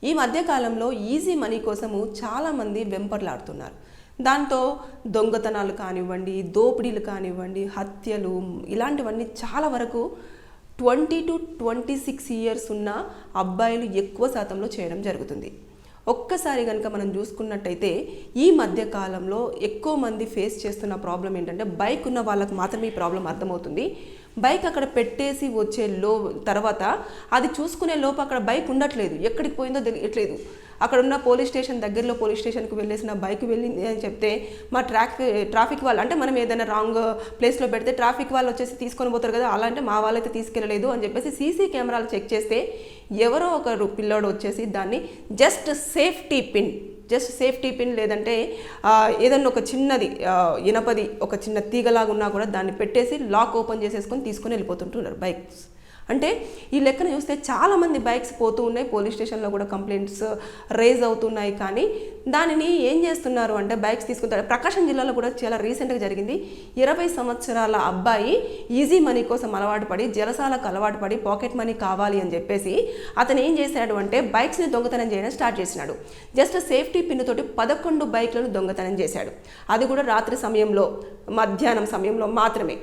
ఈ మధ్య కాలంలో ఈజీ మనీ కోసము చాలామంది వెంపర్లాడుతున్నారు. దాంతో దొంగతనాలు కానివ్వండి, దోపిడీలు కానివ్వండి, హత్యలు ఇలాంటివన్నీ చాలా వరకు 20 to 26 ఇయర్స్ ఉన్న అబ్బాయిలు ఎక్కువ శాతంలో చేయడం జరుగుతుంది. ఒక్కసారి కనుక మనం చూసుకున్నట్టయితే ఈ మధ్య కాలంలో ఎక్కువ మంది ఫేస్ చేస్తున్న ప్రాబ్లం ఏంటంటే, బైక్ ఉన్న వాళ్ళకు మాత్రమే ఈ ప్రాబ్లం అర్థమవుతుంది. బైక్ అక్కడ పెట్టేసి వచ్చే తర్వాత అది చూసుకునే లోపు అక్కడ బైక్ ఉండట్లేదు, ఎక్కడికి పోయిందో తెలియట్లేదు. అక్కడ ఉన్న పోలీస్ స్టేషన్ దగ్గరలో పోలీస్ స్టేషన్కి వెళ్ళేసిన బైక్ వెళ్ళింది అని చెప్తే మా ట్రాఫిక్ వాళ్ళు, అంటే మనం ఏదైనా రాంగ్ ప్లేస్లో పెడితే ట్రాఫిక్ వాళ్ళు వచ్చేసి తీసుకొని పోతారు కదా, అలా అంటే మా వాళ్ళైతే తీసుకెళ్ళలేదు అని చెప్పేసి సీసీ కెమెరాలు చెక్ చేస్తే ఎవరో ఒకరు పిల్లోడు వచ్చేసి దాన్ని జస్ట్ సేఫ్టీ పిన్ లేదంటే ఏదన్నా ఒక చిన్నది ఇనపది ఒక చిన్న తీగలాగా ఉన్నా కూడా దాన్ని పెట్టేసి లాక్ ఓపెన్ చేసేసుకొని తీసుకొని వెళ్ళిపోతుంటున్నారు బైక్స్. అంటే ఈ లెక్కన చూస్తే చాలామంది బైక్స్ పోతూ ఉన్నాయి, పోలీస్ స్టేషన్లో కూడా కంప్లైంట్స్ రేజ్ అవుతున్నాయి. కానీ దానిని ఏం చేస్తున్నారు అంటే బైక్స్ తీసుకుంటారు. ప్రకాశం జిల్లాలో కూడా చాలా రీసెంట్గా జరిగింది. 20 సంవత్సరాల అబ్బాయి ఈజీ మనీ కోసం అలవాటు పడి, జలసాలకు అలవాటు పడి, పాకెట్ మనీ కావాలి అని చెప్పేసి అతను ఏం చేశాడు అంటే బైక్స్ని దొంగతనం చేయడం స్టార్ట్ చేసినాడు. జస్ట్ సేఫ్టీ పిన్ తోటి 11 బైక్లను దొంగతనం చేశాడు. అది కూడా రాత్రి సమయంలో, మధ్యాహ్నం సమయంలో మాత్రమే.